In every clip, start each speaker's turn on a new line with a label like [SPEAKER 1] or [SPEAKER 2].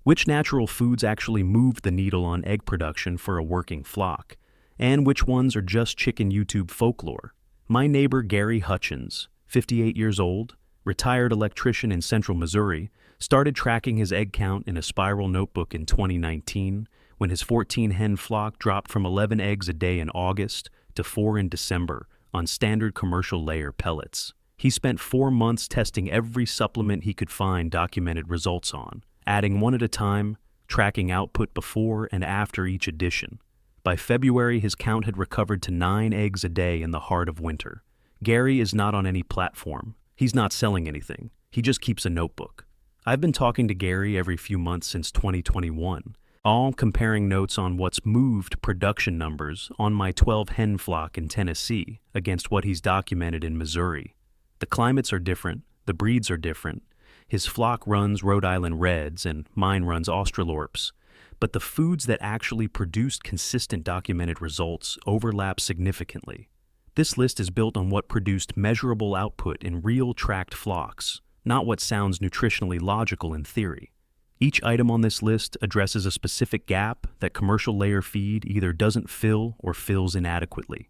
[SPEAKER 1] Which natural foods actually moved the needle on egg production for a working flock? And which ones are just chicken YouTube folklore? My neighbor Gary Hutchins, 58 years old, retired electrician in central Missouri, started tracking his egg count in a spiral notebook in 2019 when his 14-hen flock dropped from 11 eggs a day in August to 4 in December on standard commercial layer pellets. He spent 4 months testing every supplement he could find documented results on, adding one at a time, tracking output before and after each addition. By February, his count had recovered to 9 eggs a day in the heart of winter. Gary is not on any platform. He's not selling anything. He just keeps a notebook. I've been talking to Gary every few months since 2021, all comparing notes on what's moved production numbers on my 12-hen flock in Tennessee against what he's documented in Missouri. The climates are different, the breeds are different. His flock runs Rhode Island Reds and mine runs Australorps, but the foods that actually produced consistent documented results overlap significantly. This list is built on what produced measurable output in real tracked flocks, not what sounds nutritionally logical in theory. Each item on this list addresses a specific gap that commercial layer feed either doesn't fill or fills inadequately.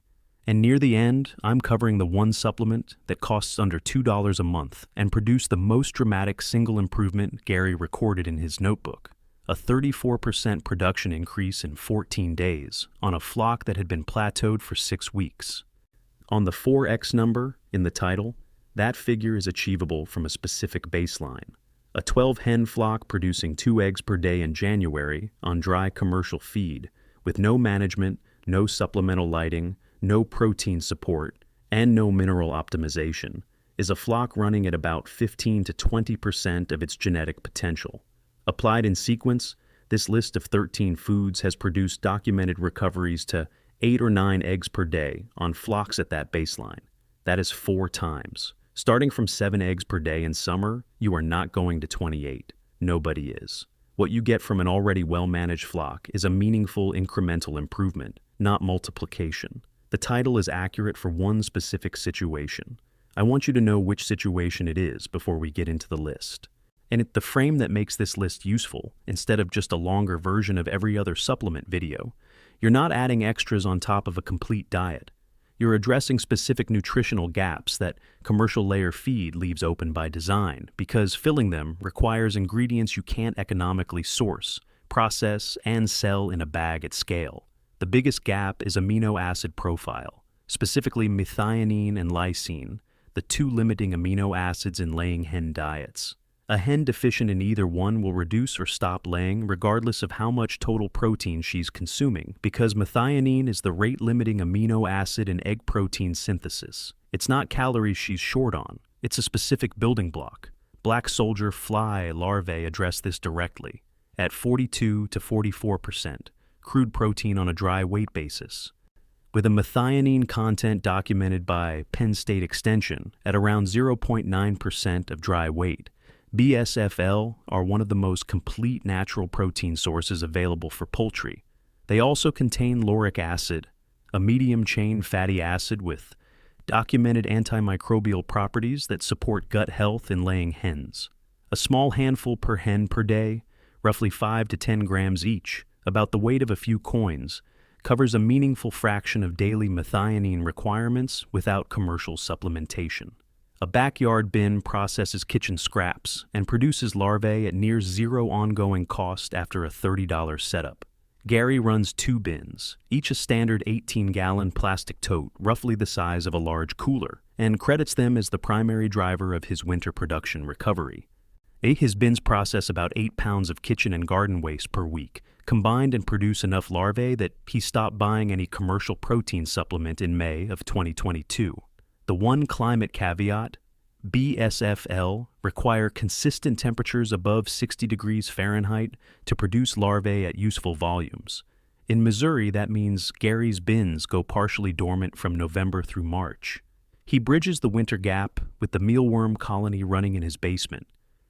[SPEAKER 1] And near the end, I'm covering the one supplement that costs under $2 a month and produced the most dramatic single improvement Gary recorded in his notebook, a 34% production increase in 14 days on a flock that had been plateaued for 6 weeks. On the 4x number in the title, that figure is achievable from a specific baseline. A 12-hen flock producing 2 eggs per day in January on dry commercial feed, with no management, no supplemental lighting, no protein support, and no mineral optimization, is a flock running at about 15 to 20% of its genetic potential. Applied in sequence, this list of 13 foods has produced documented recoveries to 8 or 9 eggs per day on flocks at that baseline. That is 4 times. Starting from 7 eggs per day in summer, you are not going to 28. Nobody is. What you get from an already well-managed flock is a meaningful incremental improvement, not multiplication. The title is accurate for one specific situation. I want you to know which situation it is before we get into the list. And it's the frame that makes this list useful, instead of just a longer version of every other supplement video. You're not adding extras on top of a complete diet. You're addressing specific nutritional gaps that commercial layer feed leaves open by design, because filling them requires ingredients you can't economically source, process, and sell in a bag at scale. The biggest gap is amino acid profile, specifically methionine and lysine, the 2 limiting amino acids in laying hen diets. A hen deficient in either one will reduce or stop laying regardless of how much total protein she's consuming, because methionine is the rate-limiting amino acid in egg protein synthesis. It's not calories she's short on, it's a specific building block. Black soldier fly larvae address this directly, at 42 to 44%, crude protein on a dry weight basis. With a methionine content documented by Penn State Extension at around 0.9% of dry weight, BSFL are one of the most complete natural protein sources available for poultry. They also contain lauric acid, a medium-chain fatty acid with documented antimicrobial properties that support gut health in laying hens. A small handful per hen per day, roughly 5 to 10 grams each, about the weight of a few coins, covers a meaningful fraction of daily methionine requirements without commercial supplementation. A backyard bin processes kitchen scraps and produces larvae at near zero ongoing cost after a $30 setup. Gary runs 2 bins, each a standard 18-gallon plastic tote roughly the size of a large cooler, and credits them as the primary driver of his winter production recovery. His bins process about 8 pounds of kitchen and garden waste per week, combined and produce enough larvae that he stopped buying any commercial protein supplement in May of 2022. The one climate caveat, BSFL require consistent temperatures above 60 degrees Fahrenheit to produce larvae at useful volumes. In Missouri, that means Gary's bins go partially dormant from November through March. He bridges the winter gap with the mealworm colony running in his basement,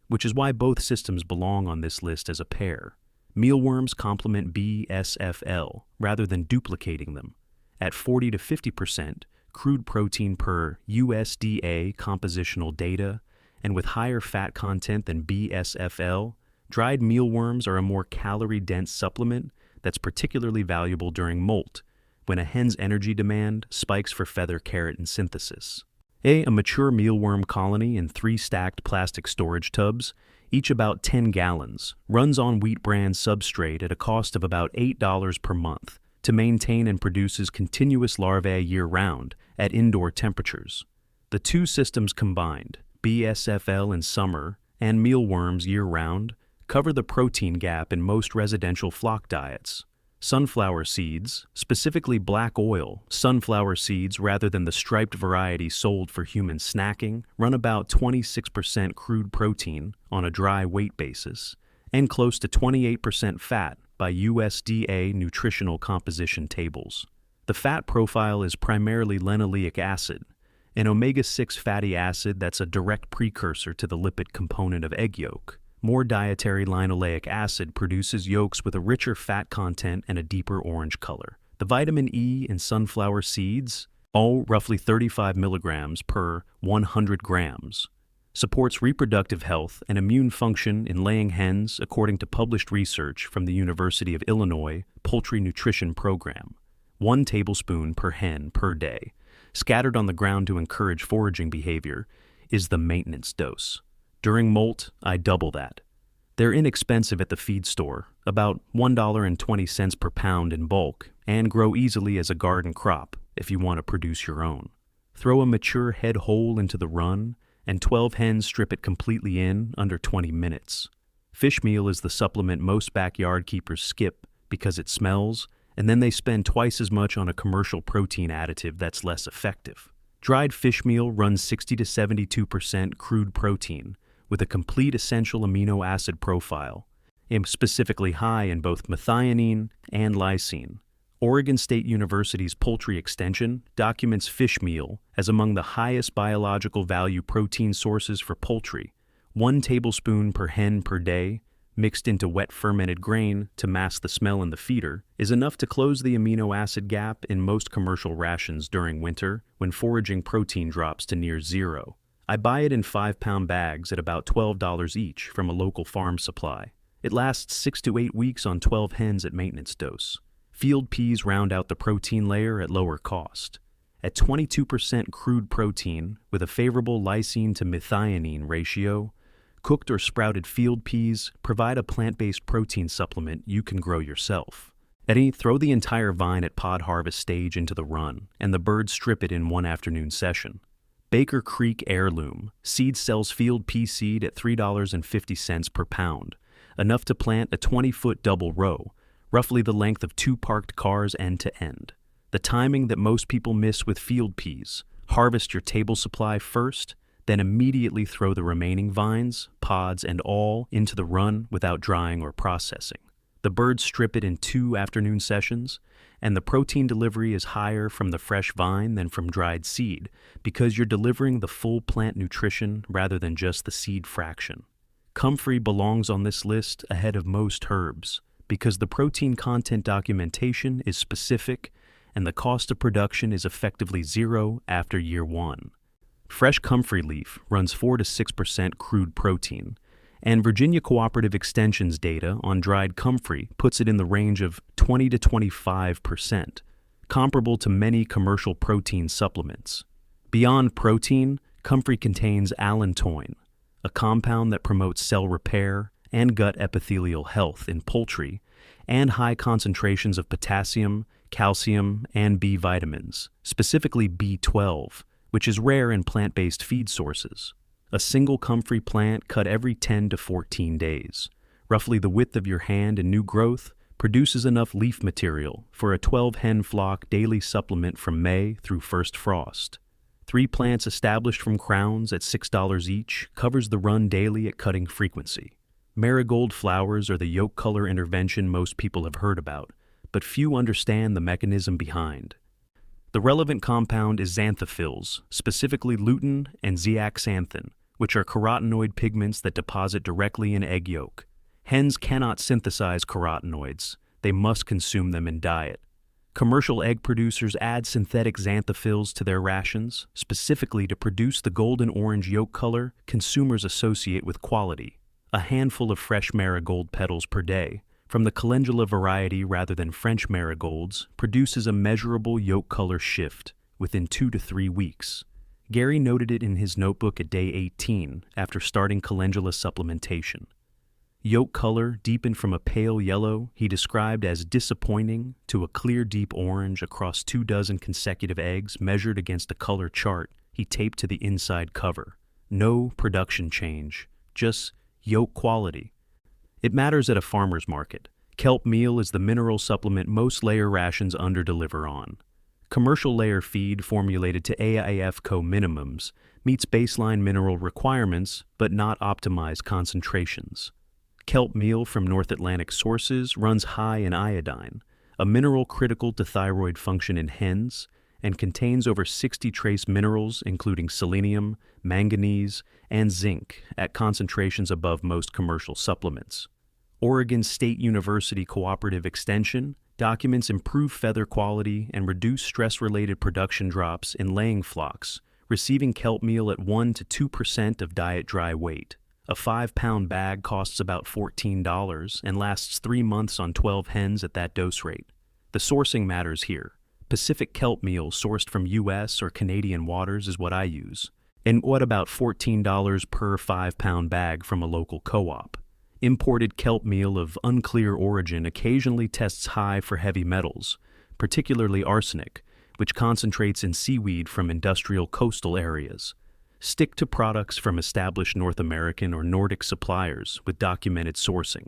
[SPEAKER 1] which is why both systems belong on this list as a pair. Mealworms complement BSFL rather than duplicating them. At 40 to 50%, crude protein per USDA compositional data, and with higher fat content than BSFL, Dried mealworms are a more calorie-dense supplement that's particularly valuable during molt, when a hen's energy demand spikes for feather keratin synthesis. A mature mealworm colony in 3 stacked plastic storage tubs, each about 10 gallons, runs on wheat bran substrate at a cost of about $8 per month to maintain and produces continuous larvae year-round at indoor temperatures. The two systems combined, BSFL in summer and mealworms year-round, cover the protein gap in most residential flock diets. Sunflower seeds, specifically black oil sunflower seeds rather than the striped variety sold for human snacking, run about 26% crude protein on a dry weight basis and close to 28% fat by USDA nutritional composition tables. The fat profile is primarily linoleic acid, an omega-6 fatty acid that's a direct precursor to the lipid component of egg yolk. More dietary linoleic acid produces yolks with a richer fat content and a deeper orange color. The vitamin E in sunflower seeds, all roughly 35 milligrams per 100 grams, supports reproductive health and immune function in laying hens according to published research from the University of Illinois Poultry Nutrition Program. 1 tablespoon per hen per day, scattered on the ground to encourage foraging behavior, is the maintenance dose. During molt, I double that. They're inexpensive at the feed store, about $1.20 per pound in bulk, and grow easily as a garden crop if you want to produce your own. Throw a mature head whole into the run, and 12 hens strip it completely in under 20 minutes. Fish meal is the supplement most backyard keepers skip because it smells, and then they spend twice as much on a commercial protein additive that's less effective. Dried fish meal runs 60 to 72% crude protein, with a complete essential amino acid profile, specifically high in both methionine and lysine. Oregon State University's Poultry Extension documents fish meal as among the highest biological value protein sources for poultry. 1 tablespoon per hen per day, mixed into wet fermented grain to mask the smell in the feeder, is enough to close the amino acid gap in most commercial rations during winter when foraging protein drops to near zero. I buy it in 5-pound bags at about $12 each from a local farm supply. It lasts 6 to 8 weeks on 12 hens at maintenance dose. Field peas round out the protein layer at lower cost. At 22% crude protein with a favorable lysine to methionine ratio, cooked or sprouted field peas provide a plant-based protein supplement you can grow yourself. Eddie, throw the entire vine at pod harvest stage into the run, and the birds strip it in one afternoon session. Baker Creek Heirloom seed sells field pea seed at $3.50 per pound, enough to plant a 20-foot double row, roughly the length of 2 parked cars end to end. The timing that most people miss with field peas: harvest your table supply first, then immediately throw the remaining vines, pods, and all into the run without drying or processing. The birds strip it in 2 afternoon sessions, and the protein delivery is higher from the fresh vine than from dried seed because you're delivering the full plant nutrition rather than just the seed fraction. Comfrey belongs on this list ahead of most herbs because the protein content documentation is specific and the cost of production is effectively zero after year 1. Fresh comfrey leaf runs 4 to 6% crude protein, and Virginia Cooperative Extension's data on dried comfrey puts it in the range of 20 to 25%, comparable to many commercial protein supplements. Beyond protein, comfrey contains allantoin, a compound that promotes cell repair and gut epithelial health in poultry, and high concentrations of potassium, calcium, and B vitamins, specifically B12, which is rare in plant-based feed sources. A single comfrey plant cut every 10 to 14 days, roughly the width of your hand in new growth, produces enough leaf material for a 12-hen flock daily supplement from May through first frost. 3 plants established from crowns at $6 each covers the run daily at cutting frequency. Marigold flowers are the yolk color intervention most people have heard about, but few understand the mechanism behind. The relevant compound is xanthophylls, specifically lutein and zeaxanthin, which are carotenoid pigments that deposit directly in egg yolk. Hens cannot synthesize carotenoids. They must consume them in diet. Commercial egg producers add synthetic xanthophylls to their rations, specifically to produce the golden orange yolk color consumers associate with quality. a handful of fresh marigold petals per day, from the calendula variety rather than French marigolds, produces a measurable yolk color shift within 2 to 3 weeks. Gary noted it in his notebook at day 18 after starting calendula supplementation. Yolk color deepened from a pale yellow he described as disappointing to a clear deep orange across 24 consecutive eggs measured against a color chart he taped to the inside cover. No production change, just yolk quality. It matters at a farmer's market. Kelp meal is the mineral supplement most layer rations underdeliver on. Commercial layer feed formulated to AIF co-minimums meets baseline mineral requirements but not optimized concentrations. Kelp meal from North Atlantic sources runs high in iodine, a mineral critical to thyroid function in hens, and contains over 60 trace minerals including selenium, manganese, and zinc at concentrations above most commercial supplements. Oregon State University Cooperative Extension documents improved feather quality and reduce stress-related production drops in laying flocks, receiving kelp meal at 1 to 2% of diet dry weight. A 5-pound bag costs about $14 and lasts 3 months on 12 hens at that dose rate. The sourcing matters here. Pacific kelp meal sourced from U.S. or Canadian waters is what I use. And what about $14 per 5-pound bag from a local co-op? Imported kelp meal of unclear origin occasionally tests high for heavy metals, particularly arsenic, which concentrates in seaweed from industrial coastal areas. Stick to products from established North American or Nordic suppliers with documented sourcing.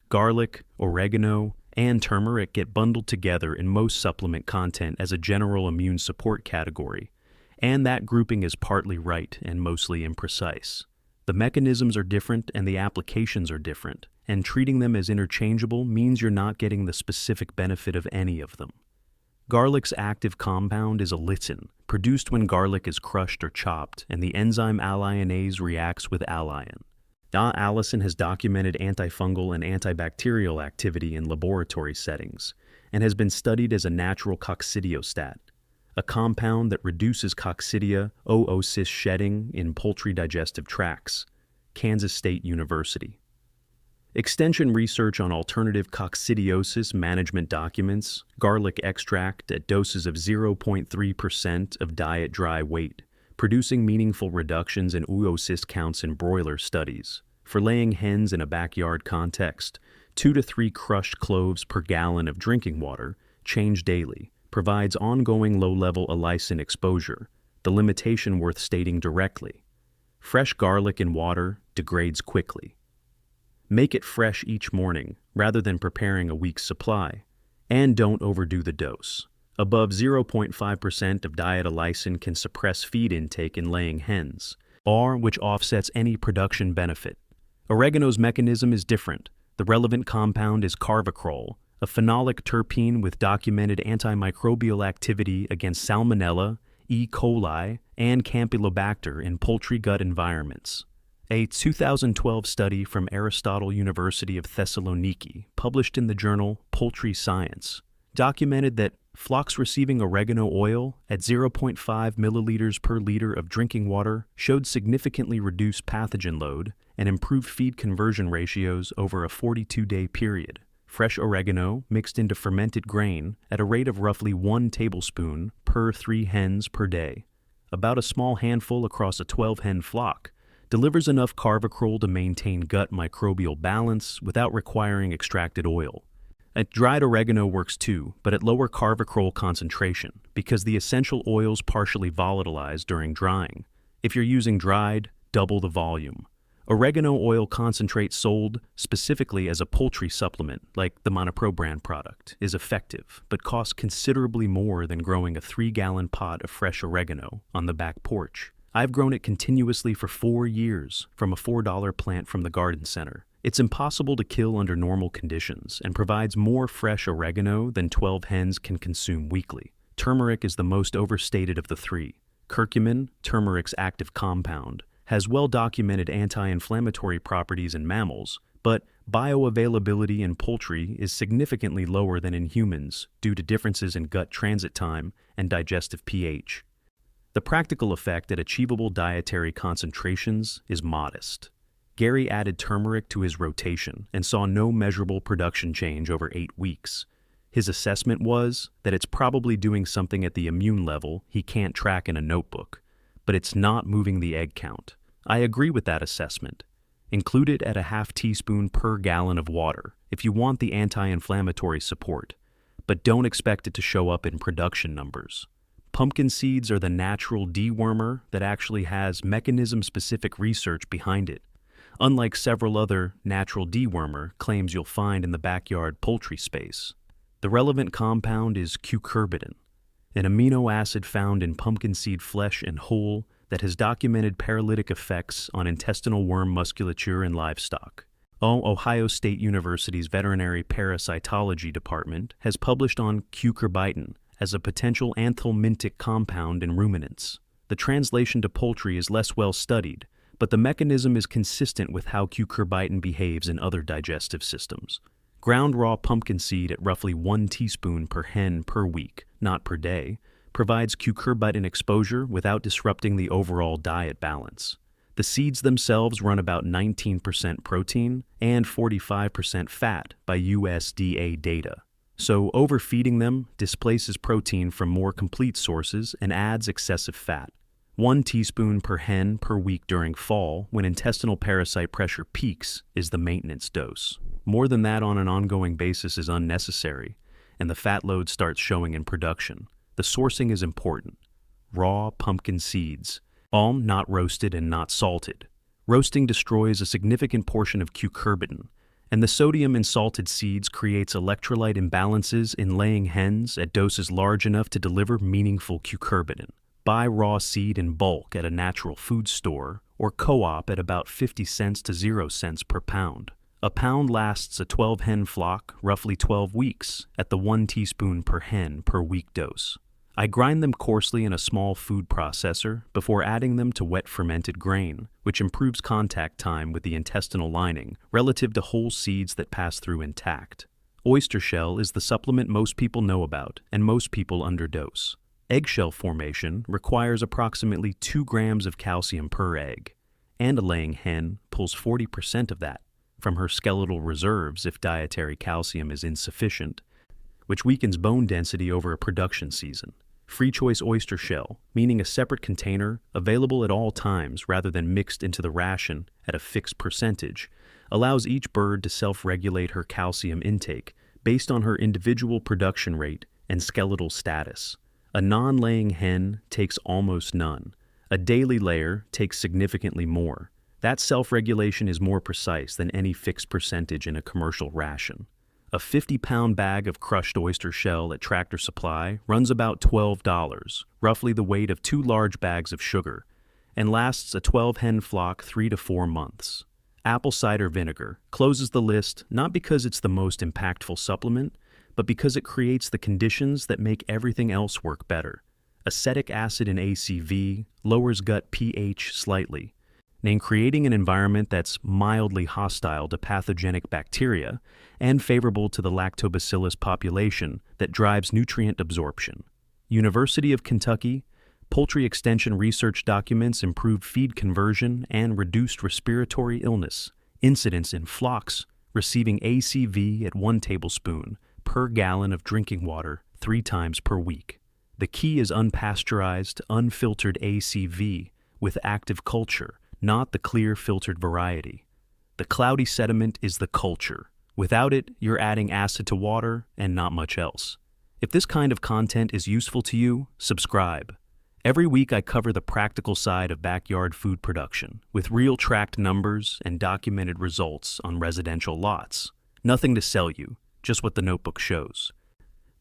[SPEAKER 1] Garlic, oregano, and turmeric get bundled together in most supplement content as a general immune support category, and that grouping is partly right and mostly imprecise. The mechanisms are different and the applications are different, and treating them as interchangeable means you're not getting the specific benefit of any of them. Garlic's active compound is allicin, produced when garlic is crushed or chopped, and the enzyme alliinase reacts with alliin. Allicin has documented antifungal and antibacterial activity in laboratory settings, and has been studied as a natural coccidiostat, a compound that reduces coccidia oocyst shedding in poultry digestive tracts. Kansas State University. Extension research on alternative coccidiosis management documents garlic extract at doses of 0.3% of diet dry weight, producing meaningful reductions in oocyst counts in broiler studies. For laying hens in a backyard context, 2 to 3 crushed cloves per gallon of drinking water, changed daily, provides ongoing low-level allicin exposure, the limitation worth stating directly. Fresh garlic in water degrades quickly. Make it fresh each morning rather than preparing a week's supply, and don't overdo the dose. Above 0.5% of diet allicin can suppress feed intake in laying hens, which offsets any production benefit. Oregano's mechanism is different. The relevant compound is carvacrol, a phenolic terpene with documented antimicrobial activity against Salmonella, E. coli, and Campylobacter in poultry gut environments. A 2012 study from Aristotle University of Thessaloniki, published in the journal Poultry Science, documented that flocks receiving oregano oil at 0.5 milliliters per liter of drinking water showed significantly reduced pathogen load and improved feed conversion ratios over a 42-day period. Fresh oregano mixed into fermented grain at a rate of roughly 1 tablespoon per 3 hens per day, about a small handful across a 12-hen flock, delivers enough carvacrol to maintain gut microbial balance without requiring extracted oil. Dried oregano works too, but at lower carvacrol concentration because the essential oils partially volatilize during drying. If you're using dried, double the volume. Oregano oil concentrate sold specifically as a poultry supplement, like the Monopro brand product, is effective, but costs considerably more than growing a 3-gallon pot of fresh oregano on the back porch. I've grown it continuously for 4 years from a $4 plant from the garden center. It's impossible to kill under normal conditions and provides more fresh oregano than 12 hens can consume weekly. Turmeric is the most overstated of the three. Curcumin, turmeric's active compound, has well-documented anti-inflammatory properties in mammals, but bioavailability in poultry is significantly lower than in humans due to differences in gut transit time and digestive pH. The practical effect at achievable dietary concentrations is modest. Gary added turmeric to his rotation and saw no measurable production change over 8 weeks. His assessment was that it's probably doing something at the immune level he can't track in a notebook, but it's not moving the egg count. I agree with that assessment. Include it at a half teaspoon per gallon of water if you want the anti-inflammatory support, but don't expect it to show up in production numbers. Pumpkin seeds are the natural dewormer that actually has mechanism-specific research behind it, unlike several other natural dewormer claims you'll find in the backyard poultry space. The relevant compound is cucurbitin, an amino acid found in pumpkin seed flesh and whole that has documented paralytic effects on intestinal worm musculature in livestock. Ohio State University's veterinary parasitology department has published on cucurbitin as a potential anthelmintic compound in ruminants. The translation to poultry is less well studied, but the mechanism is consistent with how cucurbitin behaves in other digestive systems. Ground raw pumpkin seed at roughly 1 teaspoon per hen per week, not per day, provides cucurbitin exposure without disrupting the overall diet balance. The seeds themselves run about 19% protein and 45% fat by USDA data. So overfeeding them displaces protein from more complete sources and adds excessive fat. 1 teaspoon per hen per week during fall, when intestinal parasite pressure peaks, is the maintenance dose. More than that on an ongoing basis is unnecessary, and the fat load starts showing in production. The sourcing is important. Raw pumpkin seeds, all not roasted and not salted. Roasting destroys a significant portion of cucurbitin, and the sodium in salted seeds creates electrolyte imbalances in laying hens at doses large enough to deliver meaningful cucurbitin. Buy raw seed in bulk at a natural food store or co-op at about 50 cents to 0 cents per pound. A pound lasts a 12-hen flock roughly 12 weeks at the 1 teaspoon per hen per week dose. I grind them coarsely in a small food processor before adding them to wet fermented grain, which improves contact time with the intestinal lining relative to whole seeds that pass through intact. Oyster shell is the supplement most people know about and most people underdose. Eggshell formation requires approximately 2 grams of calcium per egg, and a laying hen pulls 40% of that from her skeletal reserves if dietary calcium is insufficient, which weakens bone density over a production season. Free choice oyster shell, meaning a separate container available at all times rather than mixed into the ration at a fixed percentage, allows each bird to self-regulate her calcium intake based on her individual production rate and skeletal status. A non-laying hen takes almost none. A daily layer takes significantly more. That self-regulation is more precise than any fixed percentage in a commercial ration. A 50-pound bag of crushed oyster shell at Tractor Supply runs about $12, roughly the weight of 2 large bags of sugar, and lasts a 12-hen flock 3 to 4 months. Apple cider vinegar closes the list not because it's the most impactful supplement, but because it creates the conditions that make everything else work better. Acetic acid in ACV lowers gut pH slightly, and creating an environment that's mildly hostile to pathogenic bacteria and favorable to the lactobacillus population that drives nutrient absorption. University of Kentucky, poultry extension research documents improved feed conversion and reduced respiratory illness incidence in flocks receiving ACV at 1 tablespoon per gallon of drinking water 3 times per week. The key is unpasteurized, unfiltered ACV with active culture, not the clear filtered variety. The cloudy sediment is the culture. Without it, you're adding acid to water and not much else. If this kind of content is useful to you, subscribe. Every week I cover the practical side of backyard food production with real tracked numbers and documented results on residential lots. Nothing to sell you, just what the notebook shows.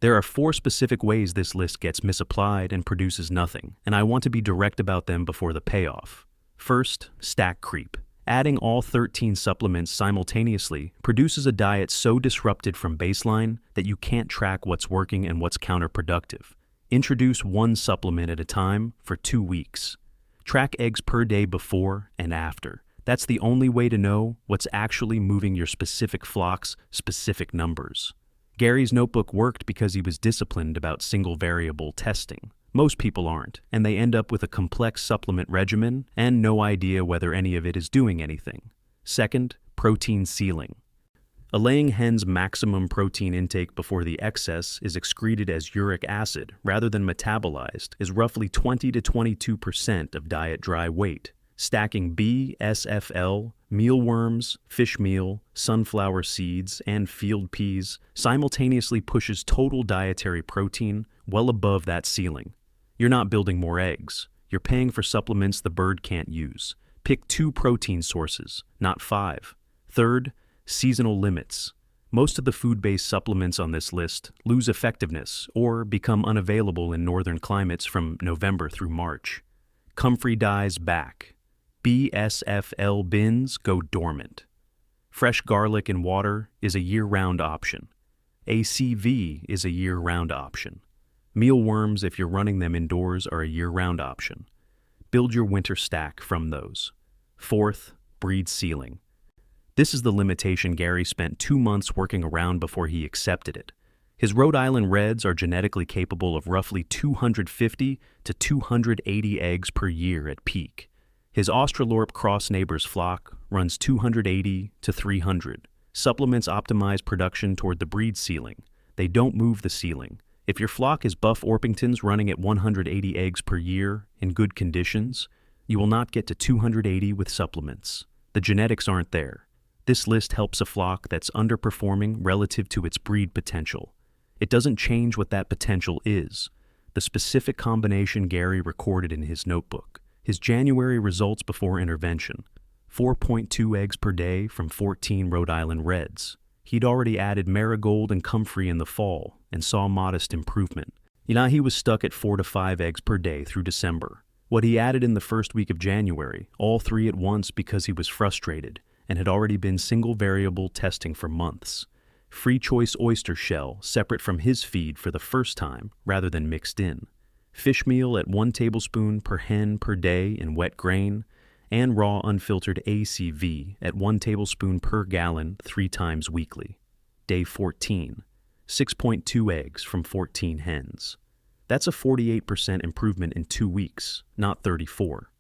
[SPEAKER 1] There are 4 specific ways this list gets misapplied and produces nothing, and I want to be direct about them before the payoff. First, stack creep. Adding all 13 supplements simultaneously produces a diet so disrupted from baseline that you can't track what's working and what's counterproductive. Introduce 1 supplement at a time for 2 weeks. Track eggs per day before and after. That's the only way to know what's actually moving your specific flock's specific numbers. Gary's notebook worked because he was disciplined about single variable testing. Most people aren't, and they end up with a complex supplement regimen and no idea whether any of it is doing anything. Second, protein ceiling. A laying hen's maximum protein intake before the excess is excreted as uric acid rather than metabolized is roughly 20 to 22% of diet dry weight. Stacking BSFL, mealworms, fish meal, sunflower seeds, and field peas simultaneously pushes total dietary protein well above that ceiling. You're not building more eggs. You're paying for supplements the bird can't use. Pick 2 protein sources, not 5. Third, seasonal limits. Most of the food-based supplements on this list lose effectiveness or become unavailable in northern climates from November through March. Comfrey dies back. BSFL bins go dormant. Fresh garlic and water is a year-round option. ACV is a year-round option. Mealworms, if you're running them indoors, are a year-round option. Build your winter stack from those. Fourth, breed ceiling. This is the limitation Gary spent 2 months working around before he accepted it. His Rhode Island Reds are genetically capable of roughly 250 to 280 eggs per year at peak. His Australorp cross neighbor's flock runs 280 to 300. Supplements optimize production toward the breed ceiling. They don't move the ceiling. If your flock is Buff Orpingtons running at 180 eggs per year in good conditions, you will not get to 280 with supplements. The genetics aren't there. This list helps a flock that's underperforming relative to its breed potential. It doesn't change what that potential is. The specific combination Gary recorded in his notebook. His January results before intervention. 4.2 eggs per day from 14 Rhode Island Reds. He'd already added Marigold and Comfrey in the fall and saw modest improvement. He was stuck at 4 to 5 eggs per day through December. What he added in the first week of January, all 3 at once because he was frustrated, and had already been single variable testing for months. Free choice oyster shell separate from his feed for the first time rather than mixed in. Fish meal at 1 tablespoon per hen per day in wet grain, and raw unfiltered ACV at 1 tablespoon per gallon 3 times weekly. Day 14, 6.2 eggs from 14 hens. That's a 48% improvement in 2 weeks, not 34.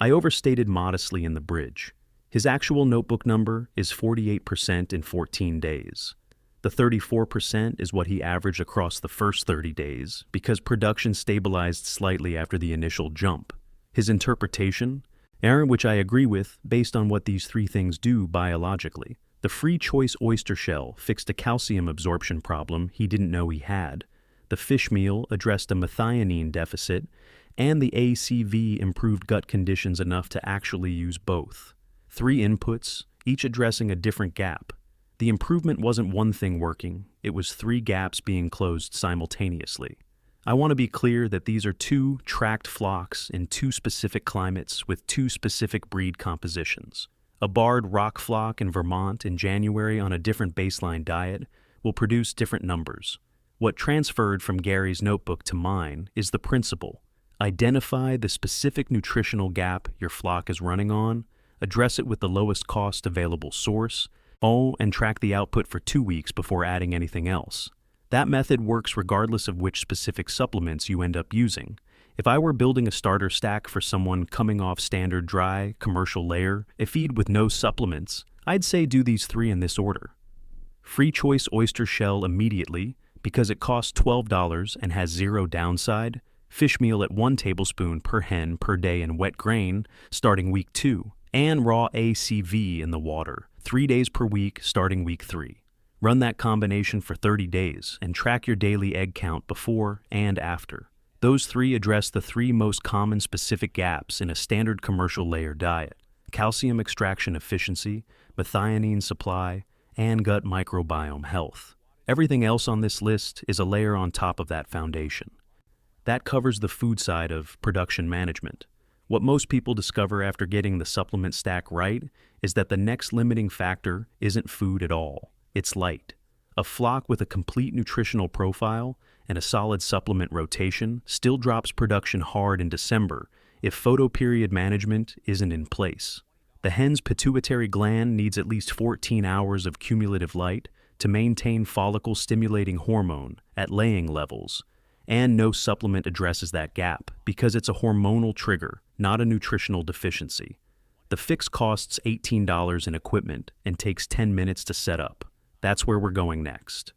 [SPEAKER 1] I overstated modestly in the bridge. His actual notebook number is 48% in 14 days. The 34% is what he averaged across the first 30 days because production stabilized slightly after the initial jump. His interpretation, which I agree with based on what these 3 things do biologically. The free choice oyster shell fixed a calcium absorption problem he didn't know he had. The fish meal addressed a methionine deficit, and the ACV improved gut conditions enough to actually use both. 3 inputs, each addressing a different gap. The improvement wasn't one thing working, it was 3 gaps being closed simultaneously. I want to be clear that these are 2 tracked flocks in 2 specific climates with 2 specific breed compositions. A barred rock flock in Vermont in January on a different baseline diet will produce different numbers. What transferred from Gary's notebook to mine is the principle. Identify the specific nutritional gap your flock is running on, address it with the lowest cost available source, and track the output for 2 weeks before adding anything else. That method works regardless of which specific supplements you end up using. If I were building a starter stack for someone coming off standard dry, commercial layer, a feed with no supplements, I'd say do these 3 in this order. Free choice oyster shell immediately, because it costs $12 and has 0 downside. Fish meal at 1 tablespoon per hen per day in wet grain, starting week 2. And raw ACV in the water, 3 days per week starting week 3. Run that combination for 30 days and track your daily egg count before and after. Those 3 address the 3 most common specific gaps in a standard commercial layer diet: calcium extraction efficiency, methionine supply, and gut microbiome health. Everything else on this list is a layer on top of that foundation. That covers the food side of production management. What most people discover after getting the supplement stack right is that the next limiting factor isn't food at all. It's light. A flock with a complete nutritional profile and a solid supplement rotation still drops production hard in December if photoperiod management isn't in place. The hen's pituitary gland needs at least 14 hours of cumulative light to maintain follicle-stimulating hormone at laying levels, and no supplement addresses that gap because it's a hormonal trigger, not a nutritional deficiency. The fix costs $18 in equipment and takes 10 minutes to set up. That's where we're going next.